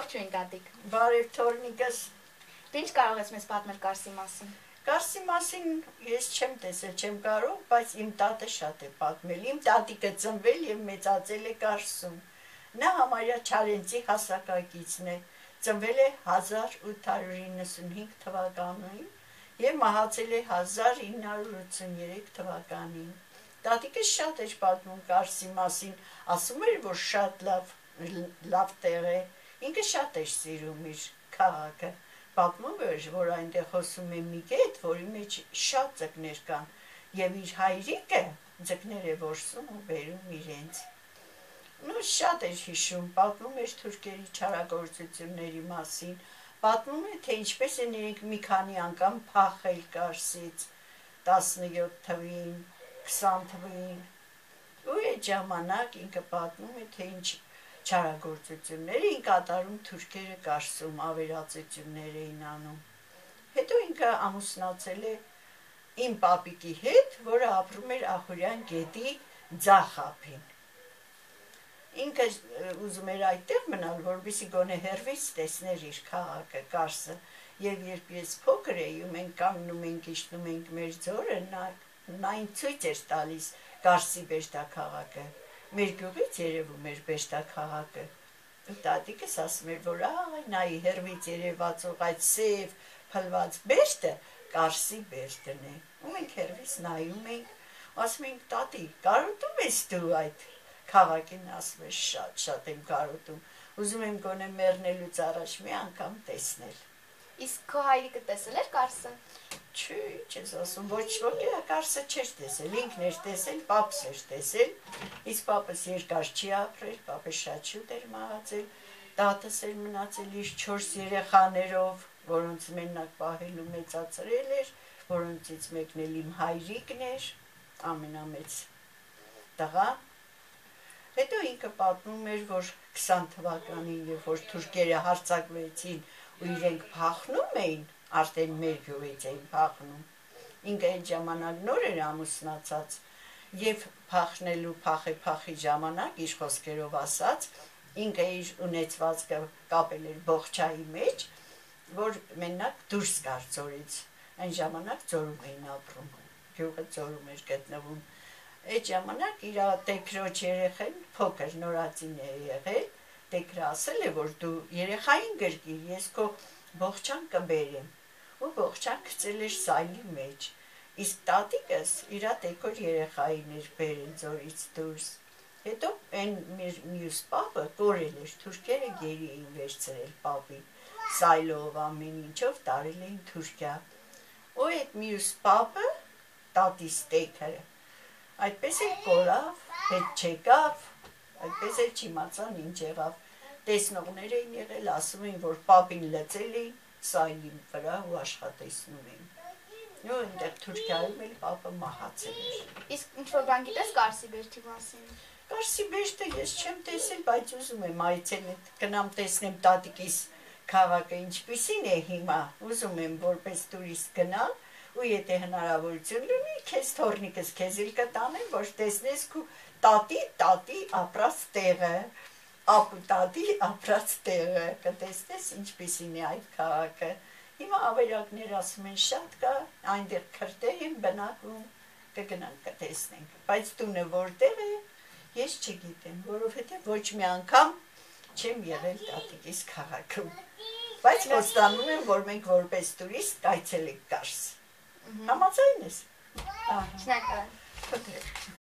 Ողջույն տատիկ։ Բարև թորնիկս։ Դու ինչ կարող ես մեզ պատմել Կարսի մասին։ Կարսի մասին ես չեմ տեսել, չեմ կարող, բայց իմ տատը շատ է պատմել։ Իմ տատիկը ծնվել եւ մեծացել է Կարսում։ Նա համարյա Չարենցի հասակակիցն է։ Ծնվել է 1895 թվականին եւ մահացել է 1983 թվականին։ Տատիկս շատ էր պատմում Կարսի մասին, ասում էր, որ շատ լավ տեղ է, ինքը շատ էր սիրում իր քաղաքը, պատմում էր, որ այնտեղ հոսում է մի գետ, որի մեջ շատ ձկներ կան, եւ իր հայրիկը ձկներ է որսում ու բերում իրենց։ Շատ էր հիշում, պատմում էր թուրքերի չարագործությունների մասին, պատմում է, թե ինչպես են իրենք մի քանի անգամ փախել Կարսից 17 թվին, 20 թվին, ու այդ ժամանակ ինքը պատմում է, թե ինչ չարագործություններ էին կատարում թուրքերը Կարսում, ավերածություններ էին անում։ Հետո ինքը ամուսնացել է իմ պապիկի հետ, որը ապրում էր Ախուրյան գետի ձախ ափին։ Ինքը ուզում էր այդտեղ մնալ, որպեսզի գոնե հեռվից տեսներ իր քաղաքը Կարսը, եւ երբ ես փոքր էի ու մենք կանգնում ենք, իջնում ենք մեր ձորը, նա ինձ ցույց էր տալիս Կարսի Բեշտաքաղաքը, մեր գյուղից երևում էր Բեշտաքաղաքը։ Ու տատիկս ասում էր, որ այ նայի հեռվից երևացող այդ սև փլված Բեշտը Կարսի Բեշտն է։ Ու մենք հեռվից նայում ենք, ասում ենք, տատի, կարոտում ես դու այդ քաղաքին, ասում է, շատ եմ կարոտում, ուզում եմ գոնե մեռնելուց առաջ մի անգամ տեսնել։ Իսկ քո հայրիկը տեսել էր Կարսը։ Չի, չես ասում, ոչ ոքի Կարսը չէր տեսել, ինքն էր տեսել, պապս էր տեսել, իսկ պապս երկար չի ապրել, պապը շատ շուտ էր մահացել, տատս էր մնացել իր 4 երեխաներով, որոնց մենակ պահելու մեծացրել էր, որոնցից մեկն էլ իմ հայրիկն էր, ամենամեծ տղան։ Հետո ինքը պատմում էր, որ 20 թվականին, երբ որ թուրքերը հարձակվեցին ու իրենք փախնում էին, արդեն մեր գյուղից էին փախնում։ Ինքը այդ ժամանակ նոր էր ամուսնացած եւ փախնելու փախի ժամանակ իր խոսքերով ասած, ինքը իր ունեցվածքը կապել էր բողջայի մեջ, որ մենակ դուրս գար ձորից։ Այն ժամանակ ձորում էին ապրում, գյուղը ձորում էր գտնվում։ Այդ ժամանակ իր տեքրոջ երեխան փոքր նորածին է եղել, տեքրը ասել է, որ դու երեխային գրկիր, ես քո բողջան կբերեմ, ու բողջան գցել էր սայլի մեջ, իսկ տատիկս իր տեքոր երեխային էր բերել ձորից դուրս։ Հետո այն մյուս պապը կորել էր, թուրքերը գերի էին վերցրել պապին, սայլով ամեն ինչով տարել էին Թուրքիա։ Ու այդ մյուս պապը, տատիս տեքրը, այդպես էլ կորավ, հետ չեկավ, այդպես էլ չիմացան ինչ եղավ։ Տեսնողներ էին եղել, ասում էին, որ պապին լծել էին սայլի վրա ու աշխատեցնում էին։ Ու այնտեղ Թուրքիայում էլ պապը մահացել էր։ Իսկ ինչ-որ բան գիտես Կարսի Բեշտի մասին։ Կարսի Բեշտը ես չեմ տեսել, բայց ուզում եմ այցելել, գնամ տեսնեմ տատիկիս քաղաքը ինչպիսին է հիմա, ուզում եմ որպես տուրիստ գնալ, ու եթե հնարավորություն լինի, քեզ թորնիկս քեզ էլ կտանեմ, որ տեսնես քո տատի ապրած տեղը, ապու տատի ապրած տեղը, կտեսնես ինչպիսին է այդ քաղաքը։ Հիմա ավերակներ ասում են շատ կա, այնտեղ քրտեր են բնակվում, կգնանք կտեսնենք, բայց տունը որտեղ է, ես չգիտեմ, որովհետև ոչ մի անգամ չեմ եղել տատիկիս քաղաքում, բայց խոստանում եմ, որ մենք որպես տուրիստ կայցելենք Կարս։ Համաձայն ես։ Շնորհակալ եմ։